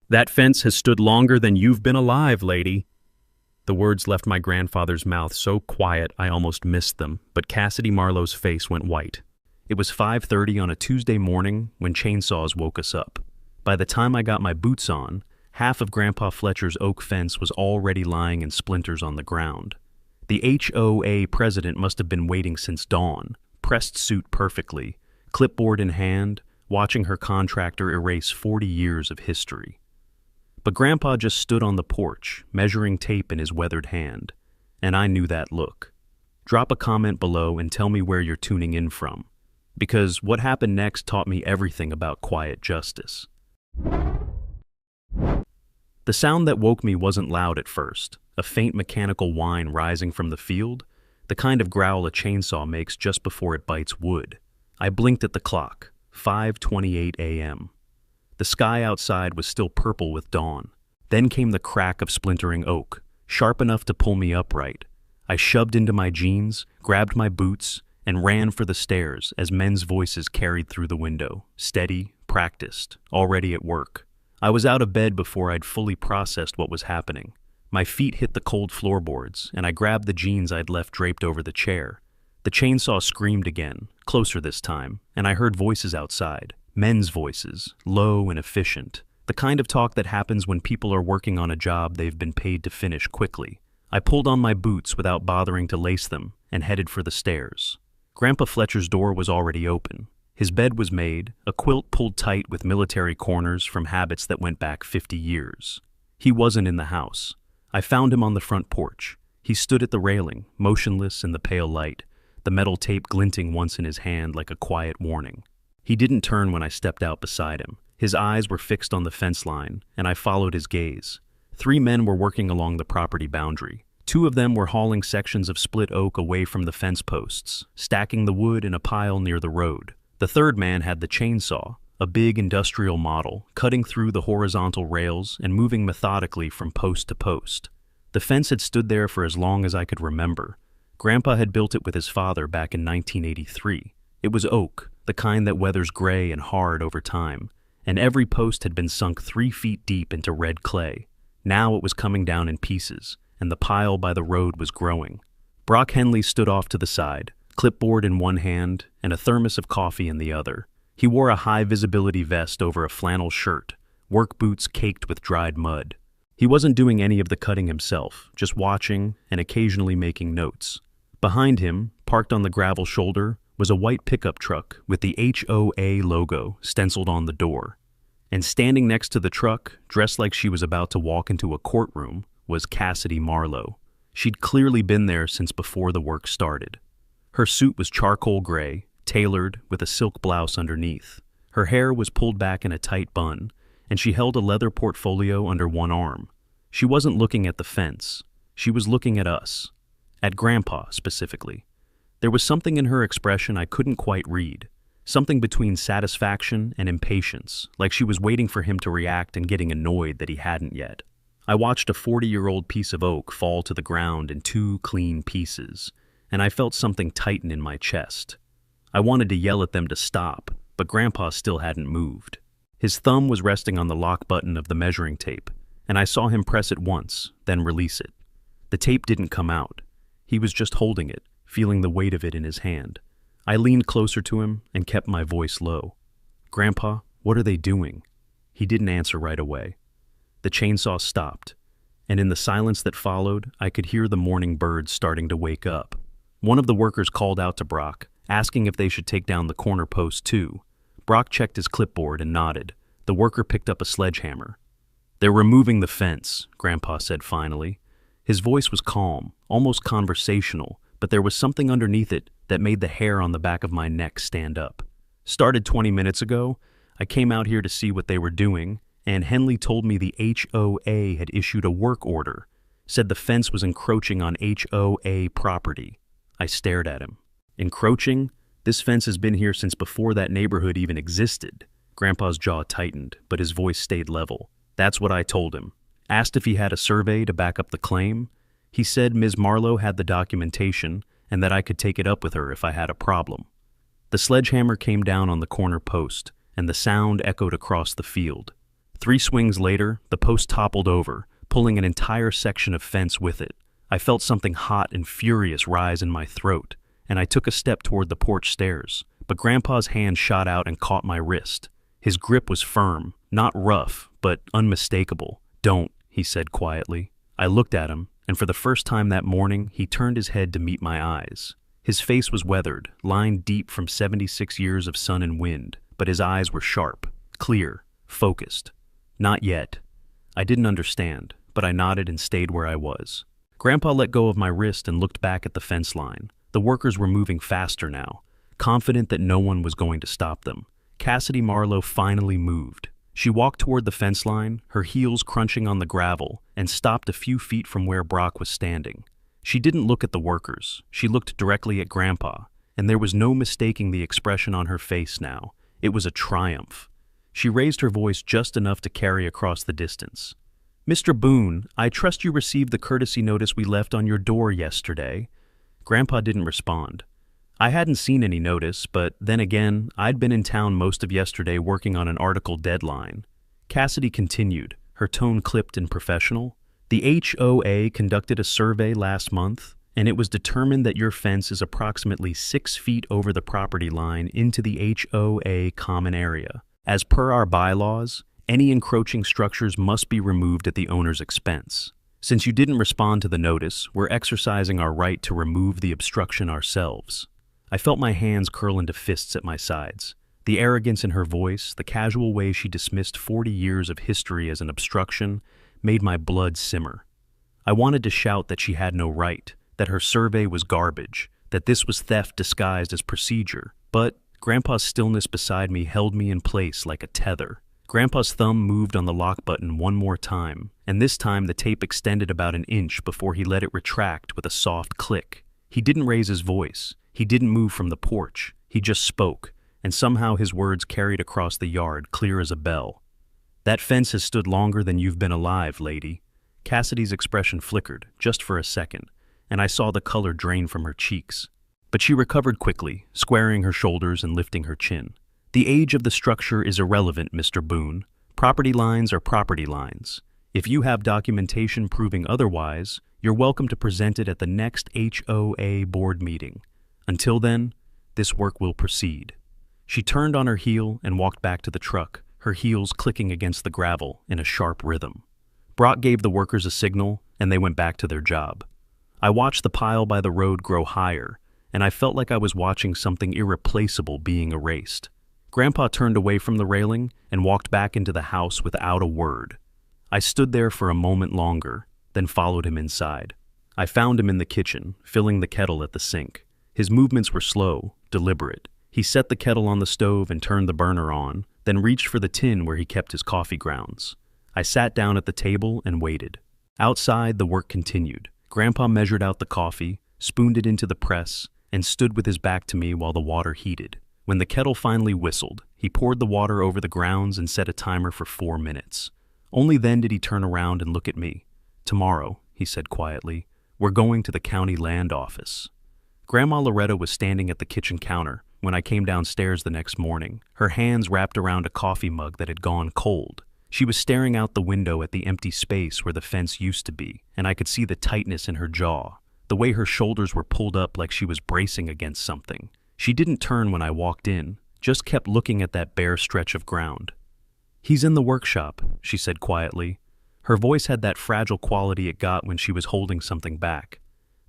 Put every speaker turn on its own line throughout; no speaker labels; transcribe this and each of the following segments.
That fence has stood longer than you've been alive, lady." The words left my grandfather's mouth so quiet I almost missed them, but Cassidy Marlowe's face went white. It was 5:30 on a Tuesday morning when chainsaws woke us up. By the time I got my boots on, half of Grandpa Fletcher's oak fence was already lying in splinters on the ground. The HOA president must have been waiting since dawn, pressed suit perfectly, clipboard in hand, watching her contractor erase 40 years of history. But Grandpa just stood on the porch, measuring tape in his weathered hand, and I knew that look. Drop a comment below and tell me where you're tuning in from, because what happened next taught me everything about quiet justice. The sound that woke me wasn't loud at first, a faint mechanical whine rising from the field, the kind of growl a chainsaw makes just before it bites wood. I blinked at the clock, 5:28 a.m. The sky outside was still purple with dawn. Then came the crack of splintering oak, sharp enough to pull me upright. I shoved into my jeans, grabbed my boots, and ran for the stairs as men's voices carried through the window, steady, practiced, already at work. I was out of bed before I'd fully processed what was happening. My feet hit the cold floorboards, and I grabbed the jeans I'd left draped over the chair. The chainsaw screamed again, closer this time, and I heard voices outside. Men's voices, low and efficient, the kind of talk that happens when people are working on a job they've been paid to finish quickly. I pulled on my boots without bothering to lace them and headed for the stairs. Grandpa Fletcher's door was already open. His bed was made, a quilt pulled tight with military corners from habits that went back 50 years. He wasn't in the house. I found him on the front porch. He stood at the railing, motionless in the pale light, the metal tape glinting once in his hand like a quiet warning. He didn't turn when I stepped out beside him. His eyes were fixed on the fence line, and I followed his gaze. 3 men were working along the property boundary. 2 of them were hauling sections of split oak away from the fence posts, stacking the wood in a pile near the road. The 3rd man had the chainsaw, a big industrial model, cutting through the horizontal rails and moving methodically from post to post. The fence had stood there for as long as I could remember. Grandpa had built it with his father back in 1983. It was oak, the kind that weathers gray and hard over time, and every post had been sunk 3 feet deep into red clay. Now it was coming down in pieces, and the pile by the road was growing. Brock Henley stood off to the side, clipboard in one hand and a thermos of coffee in the other. He wore a high-visibility vest over a flannel shirt, work boots caked with dried mud. He wasn't doing any of the cutting himself, just watching and occasionally making notes. Behind him, parked on the gravel shoulder, was a white pickup truck with the HOA logo stenciled on the door. And standing next to the truck, dressed like she was about to walk into a courtroom, was Cassidy Marlowe. She'd clearly been there since before the work started. Her suit was charcoal gray, tailored with a silk blouse underneath. Her hair was pulled back in a tight bun, and she held a leather portfolio under one arm. She wasn't looking at the fence. She was looking at us. At Grandpa, specifically. There was something in her expression I couldn't quite read, something between satisfaction and impatience, like she was waiting for him to react and getting annoyed that he hadn't yet. I watched a 40-year-old piece of oak fall to the ground in 2 clean pieces, and I felt something tighten in my chest. I wanted to yell at them to stop, but Grandpa still hadn't moved. His thumb was resting on the lock button of the measuring tape, and I saw him press it once, then release it. The tape didn't come out. He was just holding it, feeling the weight of it in his hand. I leaned closer to him and kept my voice low. "Grandpa, what are they doing?" He didn't answer right away. The chainsaw stopped, and in the silence that followed, I could hear the morning birds starting to wake up. One of the workers called out to Brock, asking if they should take down the corner post too. Brock checked his clipboard and nodded. The worker picked up a sledgehammer. "They're removing the fence," Grandpa said finally. His voice was calm, almost conversational, but there was something underneath it that made the hair on the back of my neck stand up. "Started 20 minutes ago. I came out here to see what they were doing, and Henley told me the HOA had issued a work order, said the fence was encroaching on HOA property." I stared at him. "Encroaching? This fence has been here since before that neighborhood even existed." Grandpa's jaw tightened, but his voice stayed level. "That's what I told him. Asked if he had a survey to back up the claim. He said Ms. Marlowe had the documentation and that I could take it up with her if I had a problem." The sledgehammer came down on the corner post, and the sound echoed across the field. 3 swings later, the post toppled over, pulling an entire section of fence with it. I felt something hot and furious rise in my throat, and I took a step toward the porch stairs, but Grandpa's hand shot out and caught my wrist. His grip was firm, not rough, but unmistakable. "Don't," he said quietly. I looked at him, and for the first time that morning, he turned his head to meet my eyes. His face was weathered, lined deep from 76 years of sun and wind, but his eyes were sharp, clear, focused. "Not yet." I didn't understand, but I nodded and stayed where I was. Grandpa let go of my wrist and looked back at the fence line. The workers were moving faster now, confident that no one was going to stop them. Cassidy Marlowe finally moved. She walked toward the fence line, her heels crunching on the gravel, and stopped a few feet from where Brock was standing. She didn't look at the workers. She looked directly at Grandpa, and there was no mistaking the expression on her face now. It was a triumph. She raised her voice just enough to carry across the distance. "Mr. Boone, I trust you received the courtesy notice we left on your door yesterday." Grandpa didn't respond. I hadn't seen any notice, but then again, I'd been in town most of yesterday working on an article deadline. Cassidy continued, her tone clipped and professional. "The HOA conducted a survey last month, and it was determined that your fence is approximately 6 feet over the property line into the HOA common area. As per our bylaws, any encroaching structures must be removed at the owner's expense. Since you didn't respond to the notice, we're exercising our right to remove the obstruction ourselves." I felt my hands curl into fists at my sides. The arrogance in her voice, the casual way she dismissed 40 years of history as an obstruction, made my blood simmer. I wanted to shout that she had no right, that her survey was garbage, that this was theft disguised as procedure, but Grandpa's stillness beside me held me in place like a tether. Grandpa's thumb moved on the lock button one more time, and this time the tape extended about an inch before he let it retract with a soft click. He didn't raise his voice. He didn't move from the porch. He just spoke, and somehow his words carried across the yard, clear as a bell. "That fence has stood longer than you've been alive, lady." Cassidy's expression flickered, just for a second, and I saw the color drain from her cheeks. But she recovered quickly, squaring her shoulders and lifting her chin. "The age of the structure is irrelevant, Mr. Boone. Property lines are property lines. If you have documentation proving otherwise, you're welcome to present it at the next HOA board meeting. Until then, this work will proceed." She turned on her heel and walked back to the truck, her heels clicking against the gravel in a sharp rhythm. Brock gave the workers a signal, and they went back to their job. I watched the pile by the road grow higher, and I felt like I was watching something irreplaceable being erased. Grandpa turned away from the railing and walked back into the house without a word. I stood there for a moment longer, then followed him inside. I found him in the kitchen, filling the kettle at the sink. His movements were slow, deliberate. He set the kettle on the stove and turned the burner on, then reached for the tin where he kept his coffee grounds. I sat down at the table and waited. Outside, the work continued. Grandpa measured out the coffee, spooned it into the press, and stood with his back to me while the water heated. When the kettle finally whistled, he poured the water over the grounds and set a timer for 4 minutes. Only then did he turn around and look at me. "Tomorrow," he said quietly, "we're going to the county land office." Grandma Loretta was standing at the kitchen counter when I came downstairs the next morning, her hands wrapped around a coffee mug that had gone cold. She was staring out the window at the empty space where the fence used to be, and I could see the tightness in her jaw, the way her shoulders were pulled up like she was bracing against something. She didn't turn when I walked in, just kept looking at that bare stretch of ground. "He's in the workshop," she said quietly. Her voice had that fragile quality it got when she was holding something back.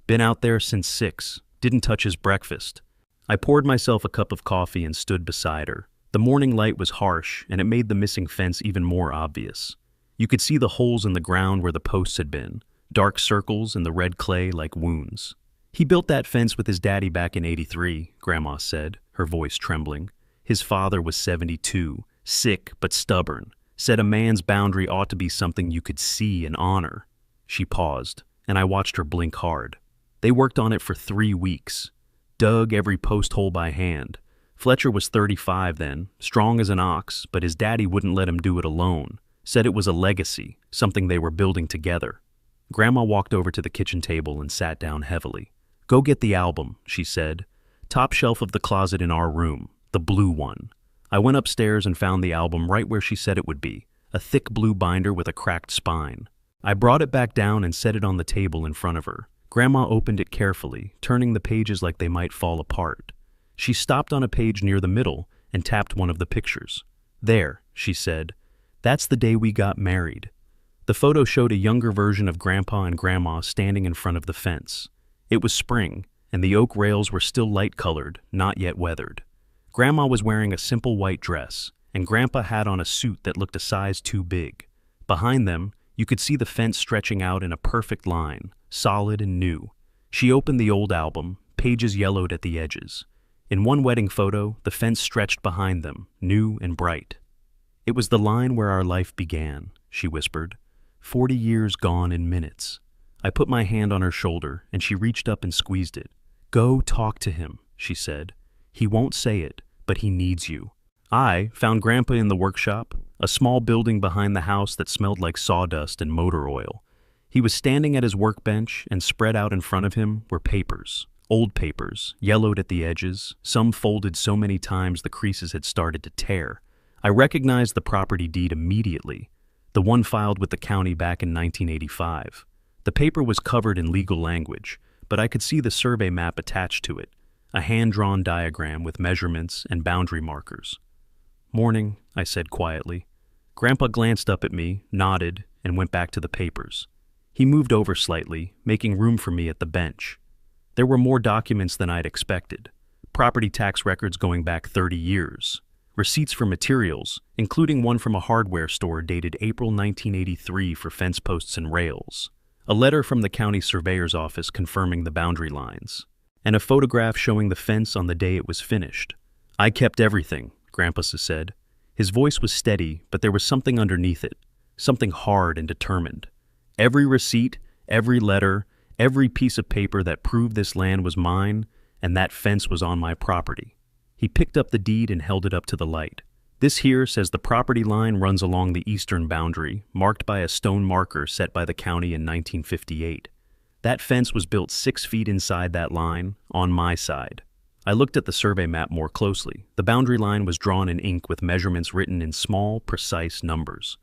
"Been out there since 6. Didn't touch his breakfast." I poured myself a cup of coffee and stood beside her. The morning light was harsh, and it made the missing fence even more obvious. You could see the holes in the ground where the posts had been, dark circles in the red clay like wounds. "He built that fence with his daddy back in '83, Grandma said, her voice trembling. "His father was 72, sick but stubborn, said a man's boundary ought to be something you could see and honor." She paused, and I watched her blink hard. They worked on it for 3 weeks, dug every post hole by hand. Fletcher was 35 then, strong as an ox, but his daddy wouldn't let him do it alone, said it was a legacy, something they were building together. Grandma walked over to the kitchen table and sat down heavily. "Go get the album," she said. "Top shelf of the closet in our room, the blue one." I went upstairs and found the album right where she said it would be. a thick blue binder with a cracked spine. I brought it back down and set it on the table in front of her. Grandma opened it carefully, turning the pages like they might fall apart. She stopped on a page near the middle and tapped one of the pictures. "There," she said. "That's the day we got married." The photo showed a younger version of Grandpa and Grandma standing in front of the fence. It was spring, and the oak rails were still light-colored, not yet weathered. Grandma was wearing a simple white dress, and Grandpa had on a suit that looked a size too big. Behind them, you could see the fence stretching out in a perfect line, solid and new. She opened the old album, pages yellowed at the edges. In one wedding photo, the fence stretched behind them, new and bright. "It was the line where our life began," she whispered. 40 years gone in minutes." I put my hand on her shoulder, and she reached up and squeezed it. "Go talk to him," she said. "He won't say it, but he needs you." I found Grandpa in the workshop, a small building behind the house that smelled like sawdust and motor oil. He was standing at his workbench, and spread out in front of him were papers. Old papers, yellowed at the edges, some folded so many times the creases had started to tear. I recognized the property deed immediately, the one filed with the county back in 1985. The paper was covered in legal language, but I could see the survey map attached to it, a hand-drawn diagram with measurements and boundary markers. "Morning," I said quietly. Grandpa glanced up at me, nodded, and went back to the papers. He moved over slightly, making room for me at the bench. There were more documents than I'd expected. Property tax records going back 30 years. Receipts for materials, including one from a hardware store dated April 1983 for fence posts and rails. A letter from the county surveyor's office confirming the boundary lines. And a photograph showing the fence on the day it was finished. "I kept everything," Grandpa said. His voice was steady, but there was something underneath it, something hard and determined. "Every receipt, every letter, every piece of paper that proved this land was mine, and that fence was on my property." He picked up the deed and held it up to the light. "This here says the property line runs along the eastern boundary, marked by a stone marker set by the county in 1958. That fence was built 6 feet inside that line, on my side." I looked at the survey map more closely. The boundary line was drawn in ink with measurements written in small, precise numbers.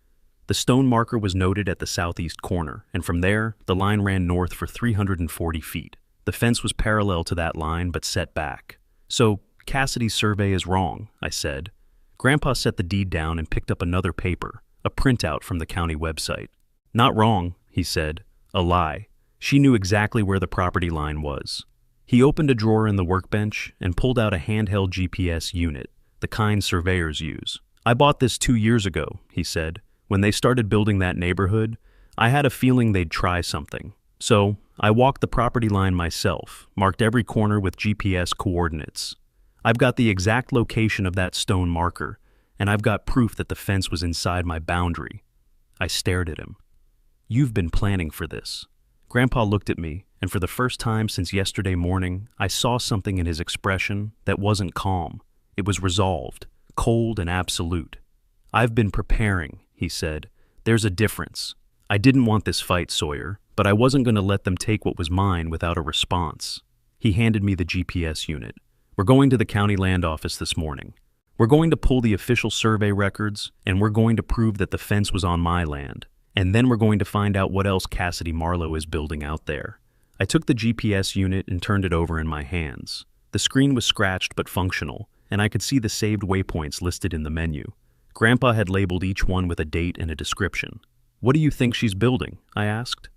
The stone marker was noted at the southeast corner, and from there, the line ran north for 340 feet. The fence was parallel to that line, but set back. "So, Cassidy's survey is wrong," I said. Grandpa set the deed down and picked up another paper, a printout from the county website. "Not wrong," he said. "A lie. She knew exactly where the property line was." He opened a drawer in the workbench and pulled out a handheld GPS unit, the kind surveyors use. "I bought this 2 years ago," he said. "When they started building that neighborhood, I had a feeling they'd try something. So, I walked the property line myself, marked every corner with GPS coordinates. I've got the exact location of that stone marker, and I've got proof that the fence was inside my boundary." I stared at him. "You've been planning for this." Grandpa looked at me, and for the first time since yesterday morning, I saw something in his expression that wasn't calm. It was resolved, cold and absolute. "I've been preparing," he said. "There's a difference. I didn't want this fight, Sawyer, but I wasn't going to let them take what was mine without a response." He handed me the GPS unit. "We're going to the county land office this morning. We're going to pull the official survey records, and we're going to prove that the fence was on my land. And then we're going to find out what else Cassidy Marlowe is building out there." I took the GPS unit and turned it over in my hands. The screen was scratched but functional, and I could see the saved waypoints listed in the menu. Grandpa had labeled each one with a date and a description. "What do you think she's building?" I asked.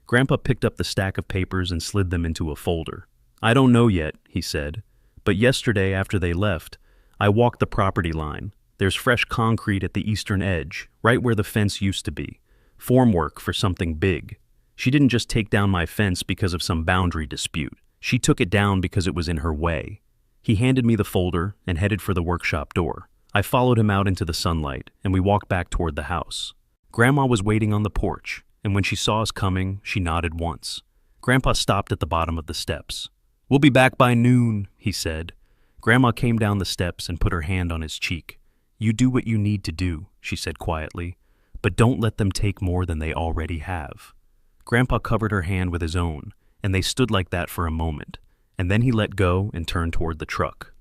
Grandpa picked up the stack of papers and slid them into a folder. "I don't know yet," he said. "But yesterday, after they left, I walked the property line. There's fresh concrete at the eastern edge, right where the fence used to be. Formwork for something big. She didn't just take down my fence because of some boundary dispute. She took it down because it was in her way." He handed me the folder and headed for the workshop door. I followed him out into the sunlight, and we walked back toward the house. Grandma was waiting on the porch, and when she saw us coming, she nodded once. Grandpa stopped at the bottom of the steps. "We'll be back by noon," he said. Grandma came down the steps and put her hand on his cheek. "You do what you need to do," she said quietly, "but don't let them take more than they already have." Grandpa covered her hand with his own, and they stood like that for a moment, and then he let go and turned toward the truck.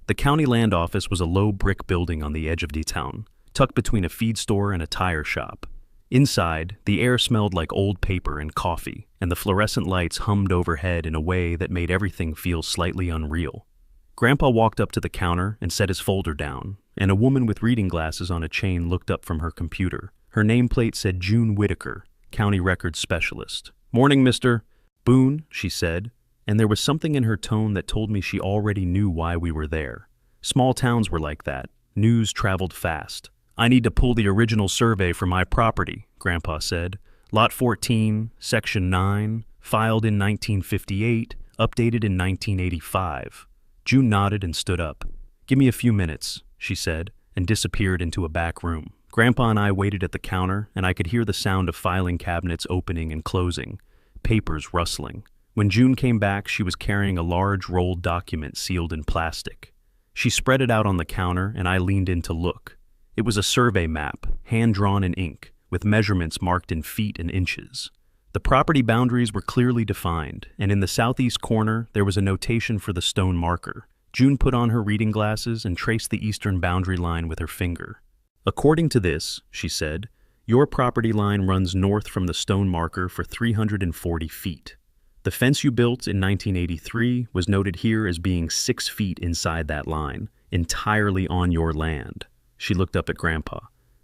The county land office was a low brick building on the edge of the town, tucked between a feed store and a tire shop. Inside, the air smelled like old paper and coffee, and the fluorescent lights hummed overhead in a way that made everything feel slightly unreal. Grandpa walked up to the counter and set his folder down, and a woman with reading glasses on a chain looked up from her computer. Her nameplate said June Whitaker, County Records Specialist. "Morning, Mr. Boone," she said, and there was something in her tone that told me she already knew why we were there. Small towns were like that. News traveled fast. "I need to pull the original survey for my property," Grandpa said. "Lot 14, Section 9, filed in 1958, updated in 1985. June nodded and stood up. "Give me a few minutes," she said, and disappeared into a back room. Grandpa and I waited at the counter, and I could hear the sound of filing cabinets opening and closing, papers rustling. When June came back, she was carrying a large rolled document sealed in plastic. She spread it out on the counter, and I leaned in to look. It was a survey map, hand-drawn in ink, with measurements marked in feet and inches. The property boundaries were clearly defined, and in the southeast corner there was a notation for the stone marker. June put on her reading glasses and traced the eastern boundary line with her finger. "According to this," she said, "your property line runs north from the stone marker for 340 feet. The fence you built in 1983 was noted here as being 6 feet inside that line, entirely on your land." She looked up at Grandpa.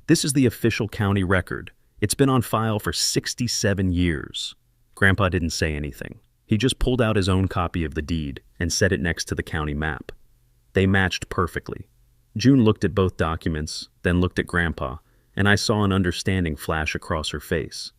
"This is the official county record. It's been on file for 67 years. Grandpa didn't say anything. He just pulled out his own copy of the deed and set it next to the county map. They matched perfectly. June looked at both documents, then looked at Grandpa, and I saw an understanding flash across her face.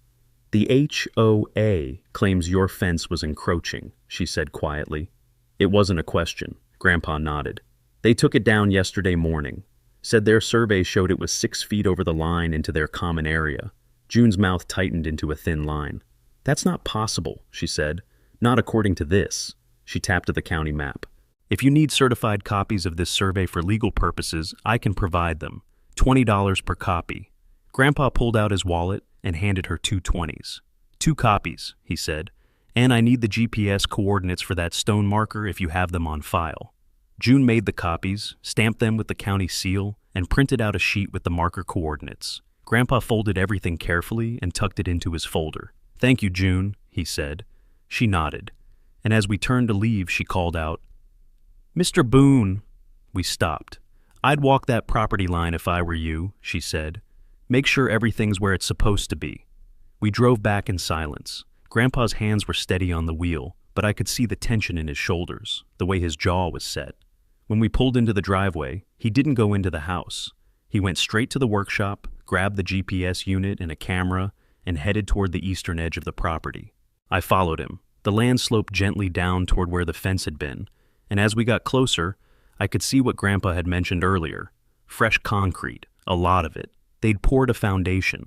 "The HOA claims your fence was encroaching," she said quietly. It wasn't a question. Grandpa nodded. "They took it down yesterday morning. Said their survey showed it was 6 feet over the line into their common area." June's mouth tightened into a thin line. "That's not possible," she said. "Not according to this." She tapped at the county map. "If you need certified copies of this survey for legal purposes, I can provide them. $20 per copy." Grandpa pulled out his wallet and handed her 2 20s. "2 copies," he said, "and I need the GPS coordinates for that stone marker if you have them on file." June made the copies, stamped them with the county seal, and printed out a sheet with the marker coordinates. Grandpa folded everything carefully and tucked it into his folder. "Thank you, June," he said. She nodded, and as we turned to leave, she called out, "Mr. Boone." We stopped. "I'd walk that property line if I were you," she said. "Make sure everything's where it's supposed to be." We drove back in silence. Grandpa's hands were steady on the wheel, but I could see the tension in his shoulders, the way his jaw was set. When we pulled into the driveway, he didn't go into the house. He went straight to the workshop, grabbed the GPS unit and a camera, and headed toward the eastern edge of the property. I followed him. The land sloped gently down toward where the fence had been, and as we got closer, I could see what Grandpa had mentioned earlier. Fresh concrete, a lot of it. They'd poured a foundation.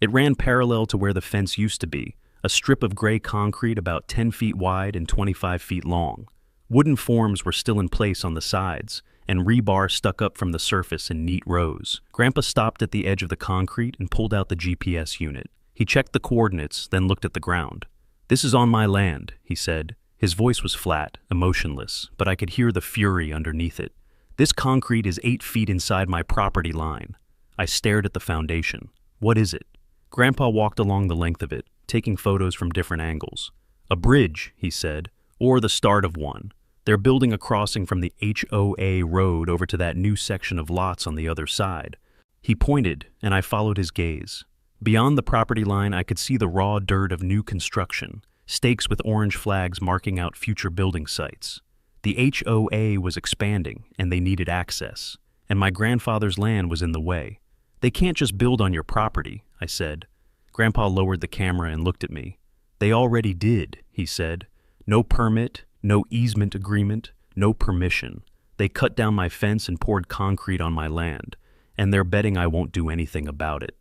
It ran parallel to where the fence used to be, a strip of gray concrete about 10 feet wide and 25 feet long. Wooden forms were still in place on the sides, and rebar stuck up from the surface in neat rows. Grandpa stopped at the edge of the concrete and pulled out the GPS unit. He checked the coordinates, then looked at the ground. "This is on my land," he said. His voice was flat, emotionless, but I could hear the fury underneath it. "This concrete is 8 feet inside my property line." I stared at the foundation. "What is it?" Grandpa walked along the length of it, taking photos from different angles. "A bridge," he said, "or the start of one. They're building a crossing from the HOA road over to that new section of lots on the other side." He pointed, and I followed his gaze. Beyond the property line, I could see the raw dirt of new construction, stakes with orange flags marking out future building sites. The HOA was expanding, and they needed access, and my grandfather's land was in the way. "They can't just build on your property," I said. Grandpa lowered the camera and looked at me. "They already did," he said. "No permit, no easement agreement, no permission. They cut down my fence and poured concrete on my land, and they're betting I won't do anything about it."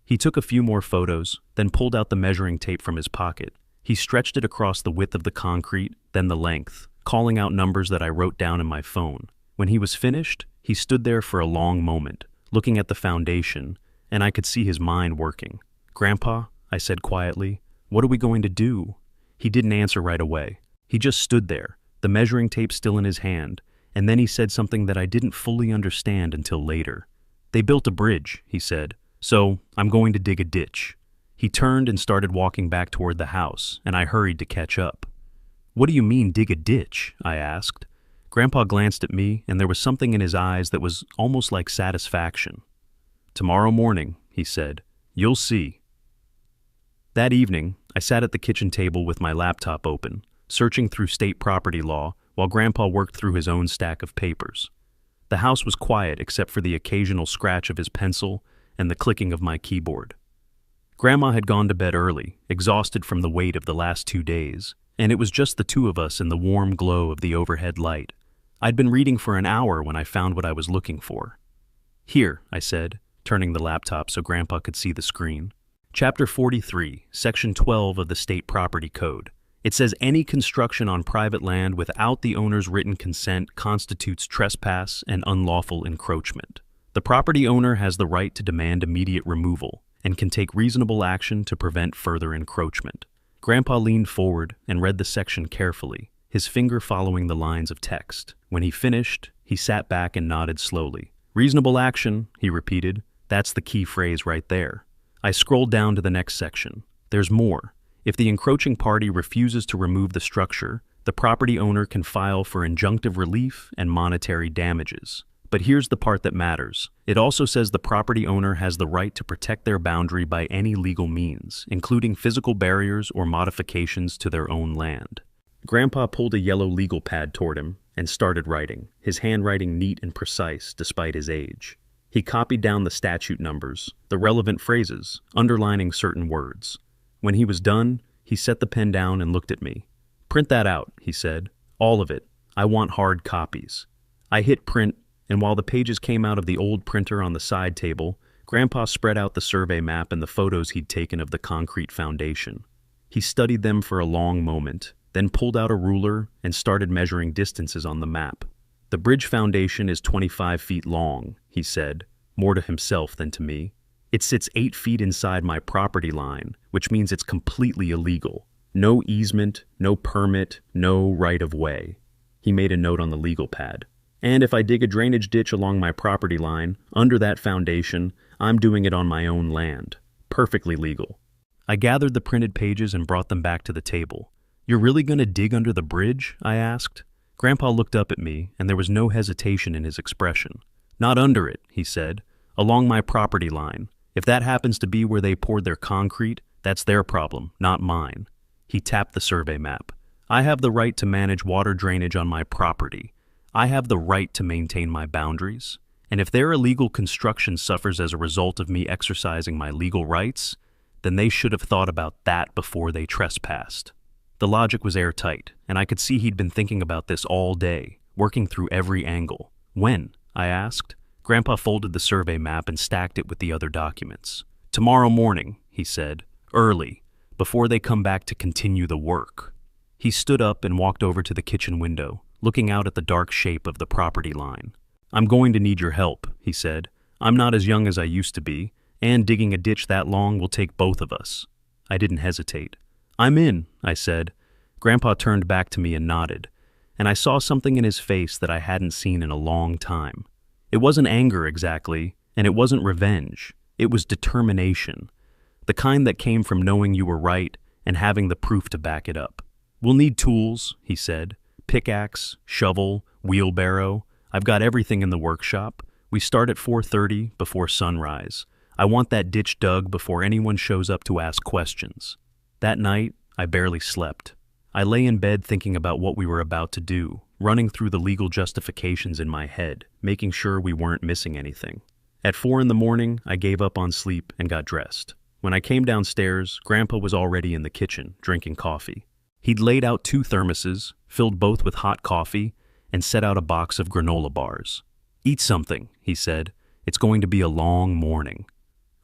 He took a few more photos, then pulled out the measuring tape from his pocket. He stretched it across the width of the concrete, then the length, calling out numbers that I wrote down in my phone. When he was finished, he stood there for a long moment, looking at the foundation, and I could see his mind working. "Grandpa," I said quietly, "what are we going to do?" He didn't answer right away. He just stood there, the measuring tape still in his hand, and then he said something that I didn't fully understand until later. They built a bridge, he said, so I'm going to dig a ditch. He turned and started walking back toward the house, and I hurried to catch up. What do you mean, dig a ditch? I asked. Grandpa glanced at me, and there was something in his eyes that was almost like satisfaction. Tomorrow morning, he said, you'll see. That evening, I sat at the kitchen table with my laptop open, searching through state property law while Grandpa worked through his own stack of papers. The house was quiet except for the occasional scratch of his pencil and the clicking of my keyboard. Grandma had gone to bed early, exhausted from the weight of the last 2 days, and it was just the two of us in the warm glow of the overhead light. I'd been reading for an hour when I found what I was looking for. Here, I said, turning the laptop so Grandpa could see the screen. Chapter 43, Section 12 of the State Property Code. It says any construction on private land without the owner's written consent constitutes trespass and unlawful encroachment. The property owner has the right to demand immediate removal and can take reasonable action to prevent further encroachment. Grandpa leaned forward and read the section carefully, his finger following the lines of text. When he finished, he sat back and nodded slowly. Reasonable action, he repeated. That's the key phrase right there. I scrolled down to the next section. There's more. If the encroaching party refuses to remove the structure, the property owner can file for injunctive relief and monetary damages. But here's the part that matters. It also says the property owner has the right to protect their boundary by any legal means, including physical barriers or modifications to their own land. Grandpa pulled a yellow legal pad toward him and started writing, his handwriting neat and precise despite his age. He copied down the statute numbers, the relevant phrases, underlining certain words. When he was done, he set the pen down and looked at me. Print that out, he said. All of it. I want hard copies. I hit print, and while the pages came out of the old printer on the side table, Grandpa spread out the survey map and the photos he'd taken of the concrete foundation. He studied them for a long moment, then pulled out a ruler and started measuring distances on the map. The bridge foundation is 25 feet long, he said, more to himself than to me. It sits 8 feet inside my property line, which means it's completely illegal. No easement, no permit, no right-of-way. He made a note on the legal pad. And if I dig a drainage ditch along my property line, under that foundation, I'm doing it on my own land. Perfectly legal. I gathered the printed pages and brought them back to the table. You're really going to dig under the bridge? I asked. Grandpa looked up at me, and there was no hesitation in his expression. Not under it, he said. Along my property line. If that happens to be where they poured their concrete, that's their problem, not mine. He tapped the survey map. I have the right to manage water drainage on my property. I have the right to maintain my boundaries. And if their illegal construction suffers as a result of me exercising my legal rights, then they should have thought about that before they trespassed. The logic was airtight, and I could see he'd been thinking about this all day, working through every angle. When? I asked. Grandpa folded the survey map and stacked it with the other documents. Tomorrow morning, he said, early, before they come back to continue the work. He stood up and walked over to the kitchen window, looking out at the dark shape of the property line. I'm going to need your help, he said. I'm not as young as I used to be, and digging a ditch that long will take both of us. I didn't hesitate. I'm in, I said. Grandpa turned back to me and nodded, and I saw something in his face that I hadn't seen in a long time. It wasn't anger exactly, and it wasn't revenge. It was determination, the kind that came from knowing you were right and having the proof to back it up. We'll need tools, he said. Pickaxe, shovel, wheelbarrow. I've got everything in the workshop. We start at 4:30 before sunrise. I want that ditch dug before anyone shows up to ask questions. That night, I barely slept. I lay in bed thinking about what we were about to do, running through the legal justifications in my head, making sure we weren't missing anything. At 4 in the morning, I gave up on sleep and got dressed. When I came downstairs, Grandpa was already in the kitchen, drinking coffee. He'd laid out 2 thermoses, filled both with hot coffee, and set out a box of granola bars. Eat something, he said. It's going to be a long morning.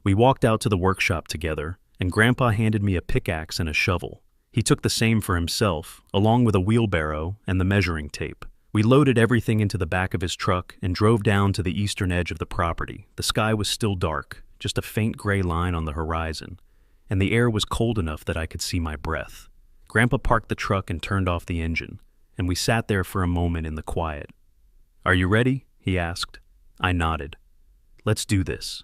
We walked out to the workshop together, and Grandpa handed me a pickaxe and a shovel. He took the same for himself, along with a wheelbarrow and the measuring tape. We loaded everything into the back of his truck and drove down to the eastern edge of the property. The sky was still dark, just a faint gray line on the horizon, and the air was cold enough that I could see my breath. Grandpa parked the truck and turned off the engine, and we sat there for a moment in the quiet. "Are you ready?" he asked. I nodded. Let's do this.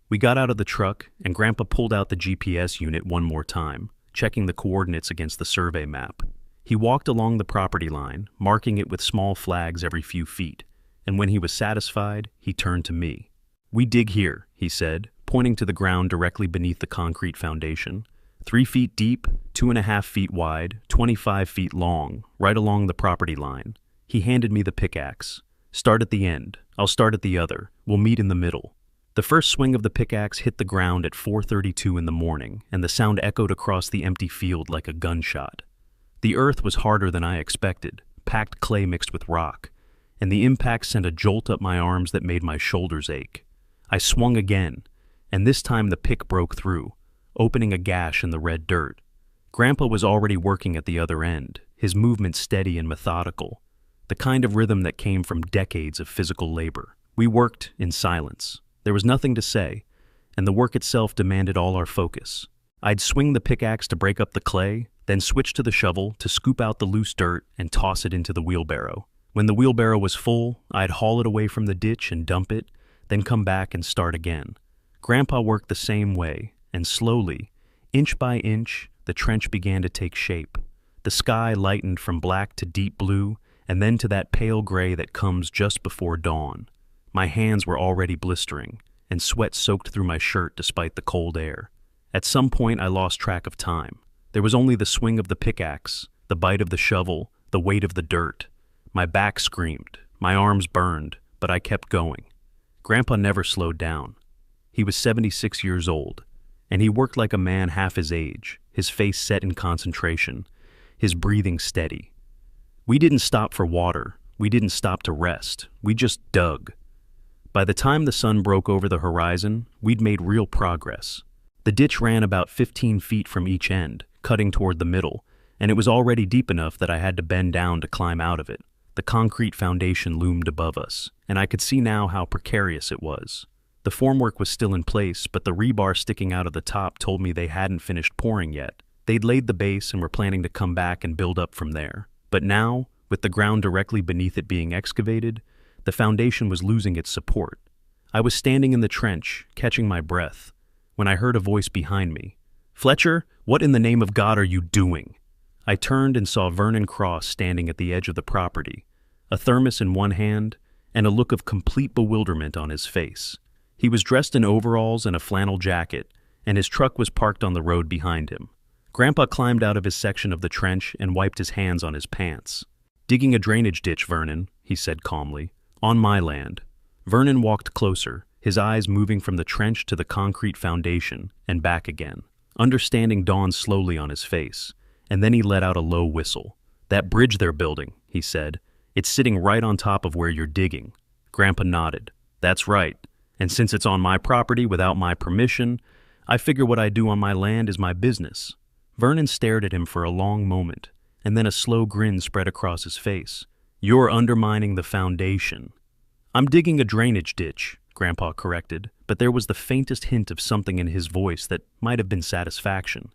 We got out of the truck, and Grandpa pulled out the GPS unit one more time, checking the coordinates against the survey map. He walked along the property line, marking it with small flags every few feet, and when he was satisfied, he turned to me. "We dig here," he said, pointing to the ground directly beneath the concrete foundation. 3 feet deep, 2.5 feet wide, 25 feet long, right along the property line. He handed me the pickaxe. "Start at the end. I'll start at the other. We'll meet in the middle." The first swing of the pickaxe hit the ground at 4:32 in the morning, and the sound echoed across the empty field like a gunshot. The earth was harder than I expected, packed clay mixed with rock, and the impact sent a jolt up my arms that made my shoulders ache. I swung again, and this time the pick broke through, opening a gash in the red dirt. Grandpa was already working at the other end, his movement steady and methodical, the kind of rhythm that came from decades of physical labor. We worked in silence. There was nothing to say, and the work itself demanded all our focus. I'd swing the pickaxe to break up the clay, then switch to the shovel to scoop out the loose dirt and toss it into the wheelbarrow. When the wheelbarrow was full, I'd haul it away from the ditch and dump it, then come back and start again. Grandpa worked the same way, and slowly, inch by inch, the trench began to take shape. The sky lightened from black to deep blue, and then to that pale gray that comes just before dawn. My hands were already blistering, and sweat soaked through my shirt despite the cold air. At some point, I lost track of time. There was only the swing of the pickaxe, the bite of the shovel, the weight of the dirt. My back screamed, my arms burned, but I kept going. Grandpa never slowed down. He was 76 years old, and he worked like a man half his age, his face set in concentration, his breathing steady. We didn't stop for water. We didn't stop to rest. We just dug. By the time the sun broke over the horizon, we'd made real progress. The ditch ran about 15 feet from each end, cutting toward the middle, and it was already deep enough that I had to bend down to climb out of it. The concrete foundation loomed above us, and I could see now how precarious it was. The formwork was still in place, but the rebar sticking out of the top told me they hadn't finished pouring yet. They'd laid the base and were planning to come back and build up from there. But now, with the ground directly beneath it being excavated, the foundation was losing its support. I was standing in the trench, catching my breath, when I heard a voice behind me. "Fletcher, what in the name of God are you doing?" I turned and saw Vernon Cross standing at the edge of the property, a thermos in one hand and a look of complete bewilderment on his face. He was dressed in overalls and a flannel jacket, and his truck was parked on the road behind him. Grandpa climbed out of his section of the trench and wiped his hands on his pants. "Digging a drainage ditch, Vernon," he said calmly. "On my land." Vernon walked closer, his eyes moving from the trench to the concrete foundation and back again. Understanding dawned slowly on his face, and then he let out a low whistle. "That bridge they're building," he said. "It's sitting right on top of where you're digging." Grandpa nodded. "That's right. And since it's on my property without my permission, I figure what I do on my land is my business." Vernon stared at him for a long moment, and then a slow grin spread across his face. "You're undermining the foundation." "I'm digging a drainage ditch," Grandpa corrected, but there was the faintest hint of something in his voice that might have been satisfaction.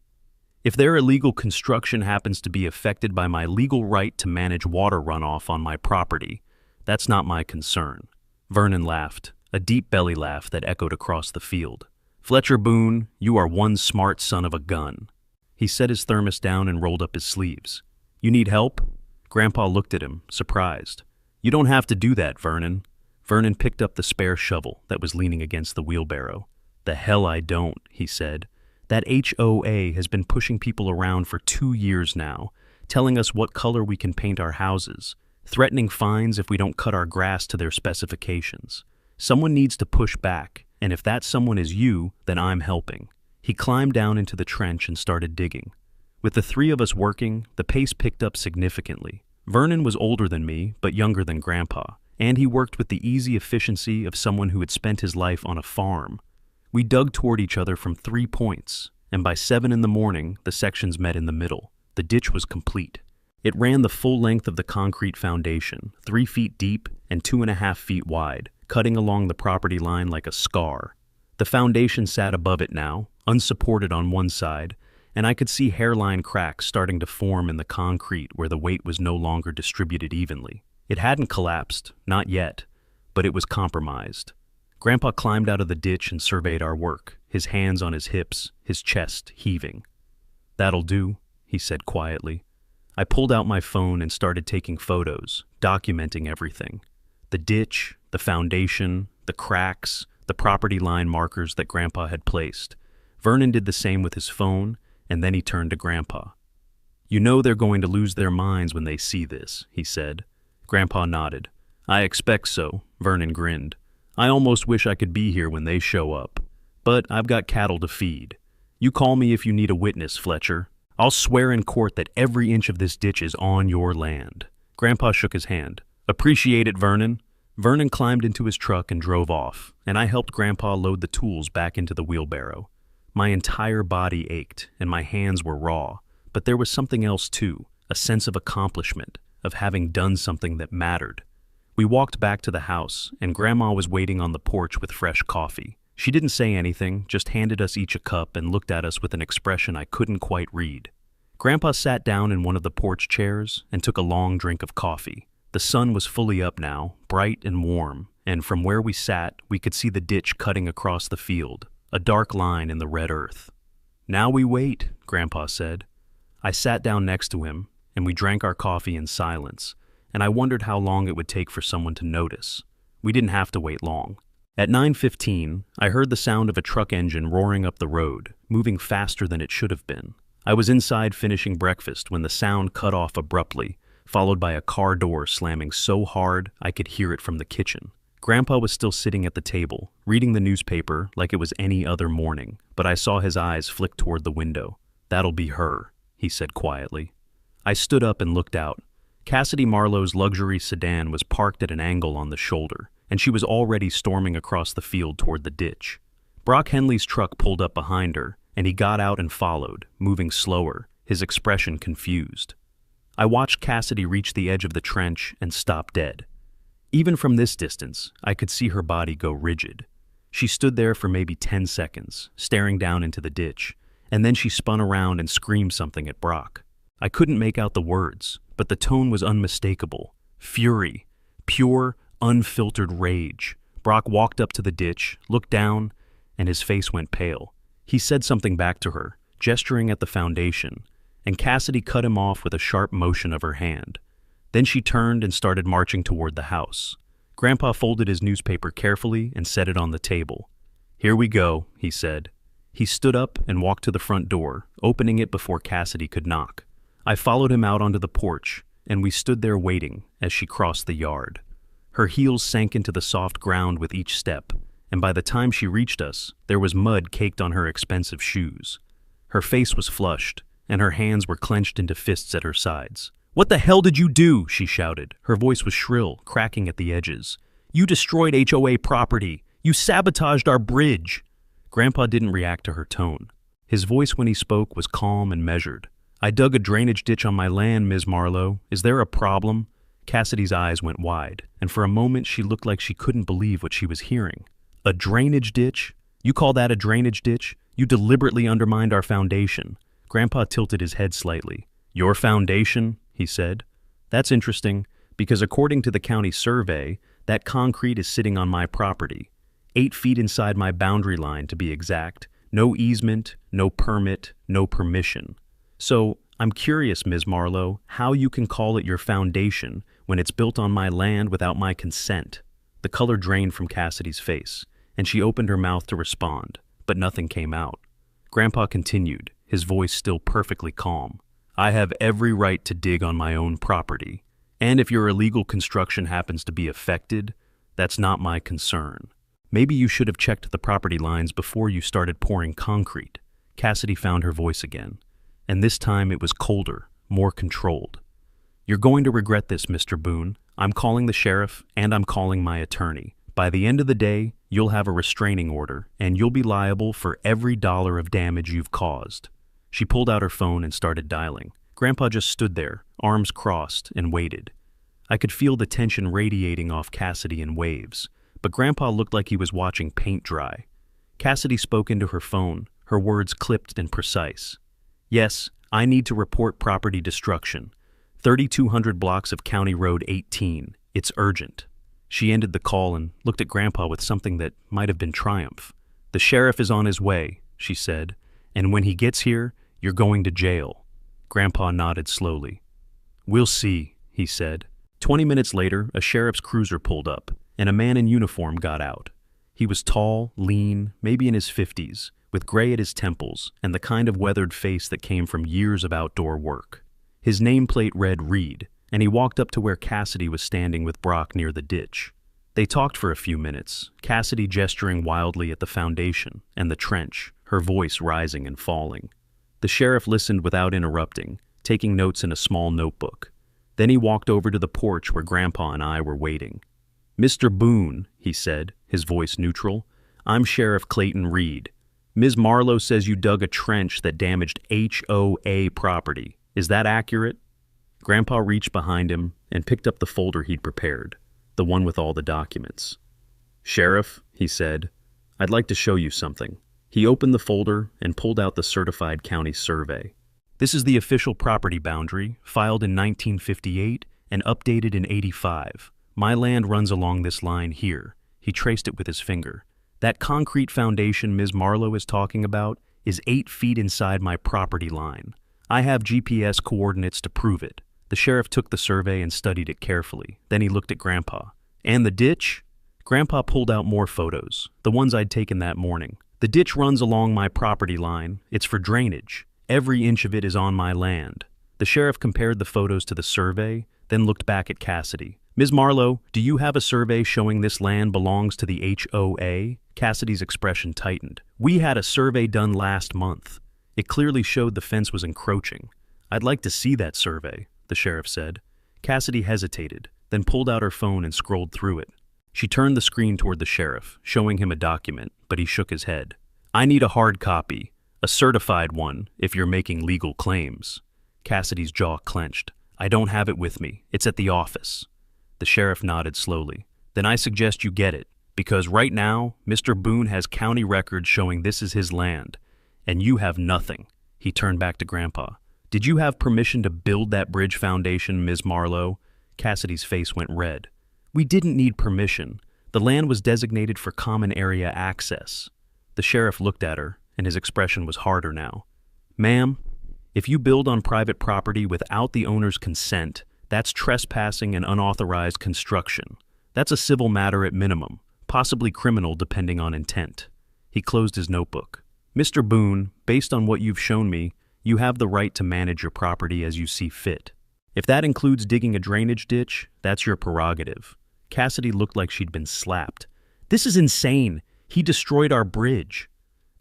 "If their illegal construction happens to be affected by my legal right to manage water runoff on my property, that's not my concern." Vernon laughed, a deep belly laugh that echoed across the field. "Fletcher Boone, you are one smart son of a gun." He set his thermos down and rolled up his sleeves. "You need help?" Grandpa looked at him, surprised. "You don't have to do that, Vernon." Vernon picked up the spare shovel that was leaning against the wheelbarrow. "The hell I don't," he said. "That HOA has been pushing people around for 2 years now, telling us what color we can paint our houses, threatening fines if we don't cut our grass to their specifications. Someone needs to push back, and if that someone is you, then I'm helping." He climbed down into the trench and started digging. With the three of us working, the pace picked up significantly. Vernon was older than me, but younger than Grandpa, and he worked with the easy efficiency of someone who had spent his life on a farm. We dug toward each other from 3 points, and by 7 in the morning, the sections met in the middle. The ditch was complete. It ran the full length of the concrete foundation, 3 feet deep and 2.5 feet wide, cutting along the property line like a scar. The foundation sat above it now, unsupported on one side, and I could see hairline cracks starting to form in the concrete where the weight was no longer distributed evenly. It hadn't collapsed, not yet, but it was compromised. Grandpa climbed out of the ditch and surveyed our work, his hands on his hips, his chest heaving. "That'll do," he said quietly. I pulled out my phone and started taking photos, documenting everything. The ditch, the foundation, the cracks, the property line markers that Grandpa had placed. Vernon did the same with his phone, and then he turned to Grandpa. "You know they're going to lose their minds when they see this," he said. Grandpa nodded. "I expect so," Vernon grinned. "I almost wish I could be here when they show up. But I've got cattle to feed. You call me if you need a witness, Fletcher. I'll swear in court that every inch of this ditch is on your land." Grandpa shook his hand. "Appreciate it, Vernon." Vernon climbed into his truck and drove off, and I helped Grandpa load the tools back into the wheelbarrow. My entire body ached, and my hands were raw, but there was something else too, a sense of accomplishment, of having done something that mattered. We walked back to the house, and Grandma was waiting on the porch with fresh coffee. She didn't say anything, just handed us each a cup and looked at us with an expression I couldn't quite read. Grandpa sat down in one of the porch chairs and took a long drink of coffee. The sun was fully up now, bright and warm, and from where we sat, we could see the ditch cutting across the field, a dark line in the red earth. "Now we wait," Grandpa said. I sat down next to him, and we drank our coffee in silence, and I wondered how long it would take for someone to notice. We didn't have to wait long. At 9:15, I heard the sound of a truck engine roaring up the road, moving faster than it should have been. I was inside finishing breakfast when the sound cut off abruptly, followed by a car door slamming so hard I could hear it from the kitchen. Grandpa was still sitting at the table, reading the newspaper like it was any other morning, but I saw his eyes flick toward the window. "That'll be her," he said quietly. I stood up and looked out. Cassidy Marlowe's luxury sedan was parked at an angle on the shoulder, and she was already storming across the field toward the ditch. Brock Henley's truck pulled up behind her, and he got out and followed, moving slower, his expression confused. I watched Cassidy reach the edge of the trench and stop dead. Even from this distance, I could see her body go rigid. She stood there for maybe 10 seconds, staring down into the ditch, and then she spun around and screamed something at Brock. I couldn't make out the words, but the tone was unmistakable. Fury. Pure, unfiltered rage. Brock walked up to the ditch, looked down, and his face went pale. He said something back to her, gesturing at the foundation, and Cassidy cut him off with a sharp motion of her hand. Then she turned and started marching toward the house. Grandpa folded his newspaper carefully and set it on the table. "Here we go," he said. He stood up and walked to the front door, opening it before Cassidy could knock. I followed him out onto the porch, and we stood there waiting as she crossed the yard. Her heels sank into the soft ground with each step, and by the time she reached us, there was mud caked on her expensive shoes. Her face was flushed, and her hands were clenched into fists at her sides. "What the hell did you do?" she shouted. Her voice was shrill, cracking at the edges. "You destroyed HOA property. You sabotaged our bridge." Grandpa didn't react to her tone. His voice when he spoke was calm and measured. "I dug a drainage ditch on my land, Ms. Marlowe. Is there a problem?" Cassidy's eyes went wide, and for a moment she looked like she couldn't believe what she was hearing. "A drainage ditch? You call that a drainage ditch? You deliberately undermined our foundation." Grandpa tilted his head slightly. "Your foundation?" he said. "That's interesting, because according to the county survey, that concrete is sitting on my property. 8 feet inside my boundary line, to be exact. No easement, no permit, no permission. So, I'm curious, Ms. Marlowe, how you can call it your foundation when it's built on my land without my consent." The color drained from Cassidy's face, and she opened her mouth to respond, but nothing came out. Grandpa continued, his voice still perfectly calm. "I have every right to dig on my own property, and if your illegal construction happens to be affected, that's not my concern. Maybe you should have checked the property lines before you started pouring concrete." Cassidy found her voice again, and this time it was colder, more controlled. "You're going to regret this, Mr. Boone. I'm calling the sheriff, and I'm calling my attorney. By the end of the day, you'll have a restraining order, and you'll be liable for every dollar of damage you've caused." She pulled out her phone and started dialing. Grandpa just stood there, arms crossed, and waited. I could feel the tension radiating off Cassidy in waves, but Grandpa looked like he was watching paint dry. Cassidy spoke into her phone, her words clipped and precise. "Yes, I need to report property destruction. 3,200 blocks of County Road 18. It's urgent." She ended the call and looked at Grandpa with something that might have been triumph. "The sheriff is on his way," she said, "and when he gets here, you're going to jail." Grandpa nodded slowly. "We'll see," he said. 20 minutes later, a sheriff's cruiser pulled up, and a man in uniform got out. He was tall, lean, maybe in his 50s, with gray at his temples and the kind of weathered face that came from years of outdoor work. His nameplate read Reed, and he walked up to where Cassidy was standing with Brock near the ditch. They talked for a few minutes, Cassidy gesturing wildly at the foundation and the trench, her voice rising and falling. The sheriff listened without interrupting, taking notes in a small notebook. Then he walked over to the porch where Grandpa and I were waiting. "Mr. Boone," he said, his voice neutral, "I'm Sheriff Clayton Reed. Ms. Marlowe says you dug a trench that damaged HOA property. Is that accurate?" Grandpa reached behind him and picked up the folder he'd prepared, the one with all the documents. "Sheriff," he said, "I'd like to show you something." He opened the folder and pulled out the certified county survey. "This is the official property boundary, filed in 1958 and updated in '85. My land runs along this line here." He traced it with his finger. "That concrete foundation Ms. Marlowe is talking about is 8 feet inside my property line. I have GPS coordinates to prove it." The sheriff took the survey and studied it carefully. Then he looked at Grandpa. "And the ditch?" Grandpa pulled out more photos, the ones I'd taken that morning. "The ditch runs along my property line. It's for drainage. Every inch of it is on my land." The sheriff compared the photos to the survey, then looked back at Cassidy. "Ms. Marlowe, do you have a survey showing this land belongs to the HOA? Cassidy's expression tightened. "We had a survey done last month. It clearly showed the fence was encroaching." "I'd like to see that survey," the sheriff said. Cassidy hesitated, then pulled out her phone and scrolled through it. She turned the screen toward the sheriff, showing him a document, but he shook his head. "I need a hard copy, a certified one, if you're making legal claims." Cassidy's jaw clenched. "I don't have it with me. It's at the office." The sheriff nodded slowly. "Then I suggest you get it, because right now, Mr. Boone has county records showing this is his land, and you have nothing." He turned back to Grandpa. "Did you have permission to build that bridge foundation, Ms. Marlowe?" Cassidy's face went red. "We didn't need permission. The land was designated for common area access." The sheriff looked at her, and his expression was harder now. "Ma'am, if you build on private property without the owner's consent, that's trespassing and unauthorized construction. That's a civil matter at minimum, possibly criminal depending on intent." He closed his notebook. "Mr. Boone, based on what you've shown me, you have the right to manage your property as you see fit. If that includes digging a drainage ditch, that's your prerogative." Cassidy looked like she'd been slapped. "This is insane. He destroyed our bridge."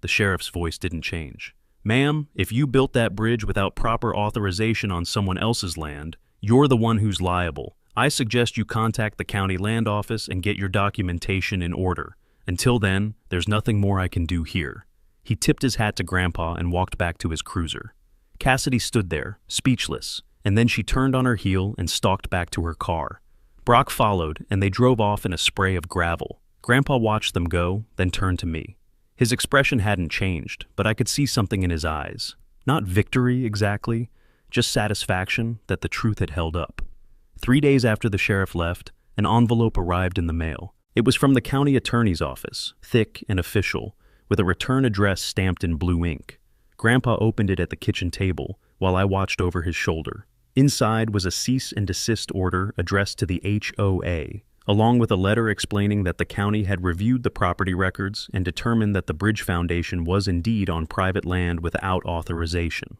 The sheriff's voice didn't change. "Ma'am, if you built that bridge without proper authorization on someone else's land, you're the one who's liable. I suggest you contact the county land office and get your documentation in order. Until then, there's nothing more I can do here." He tipped his hat to Grandpa and walked back to his cruiser. Cassidy stood there, speechless, and then she turned on her heel and stalked back to her car. Brock followed, and they drove off in a spray of gravel. Grandpa watched them go, then turned to me. His expression hadn't changed, but I could see something in his eyes. Not victory, exactly, just satisfaction that the truth had held up. 3 days after the sheriff left, an envelope arrived in the mail. It was from the county attorney's office, thick and official, with a return address stamped in blue ink. Grandpa opened it at the kitchen table, while I watched over his shoulder. Inside was a cease and desist order addressed to the HOA, along with a letter explaining that the county had reviewed the property records and determined that the bridge foundation was indeed on private land without authorization.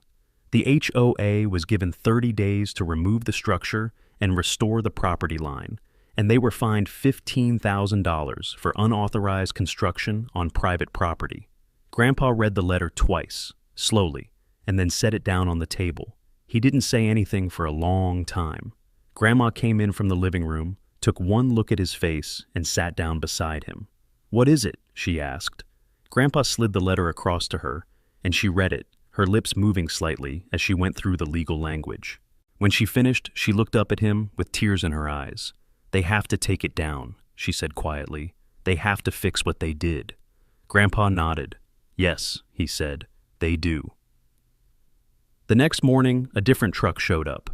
The HOA was given 30 days to remove the structure and restore the property line, and they were fined $15,000 for unauthorized construction on private property. Grandpa read the letter twice, slowly, and then set it down on the table. He didn't say anything for a long time. Grandma came in from the living room, took one look at his face, and sat down beside him. "What is it?" she asked. Grandpa slid the letter across to her, and she read it, her lips moving slightly as she went through the legal language. When she finished, she looked up at him with tears in her eyes. "They have to take it down," she said quietly. "They have to fix what they did." Grandpa nodded. "Yes," he said, "they do." The next morning, a different truck showed up.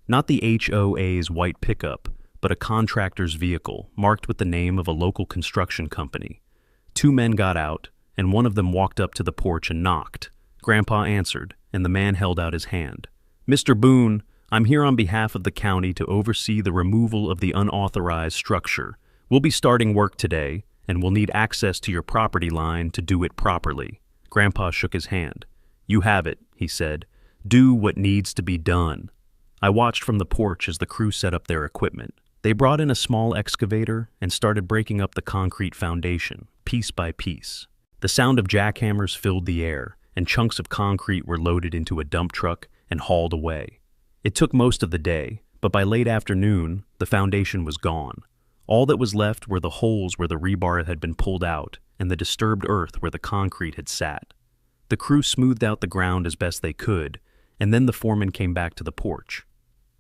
Not the HOA's white pickup, but a contractor's vehicle marked with the name of a local construction company. Two men got out, and one of them walked up to the porch and knocked. Grandpa answered, and the man held out his hand. "Mr. Boone, I'm here on behalf of the county to oversee the removal of the unauthorized structure. We'll be starting work today, and we'll need access to your property line to do it properly." Grandpa shook his hand. "You have it," he said. "Do what needs to be done." I watched from the porch as the crew set up their equipment. They brought in a small excavator and started breaking up the concrete foundation, piece by piece. The sound of jackhammers filled the air, and chunks of concrete were loaded into a dump truck and hauled away. It took most of the day, but by late afternoon, the foundation was gone. All that was left were the holes where the rebar had been pulled out and the disturbed earth where the concrete had sat. The crew smoothed out the ground as best they could, and then the foreman came back to the porch.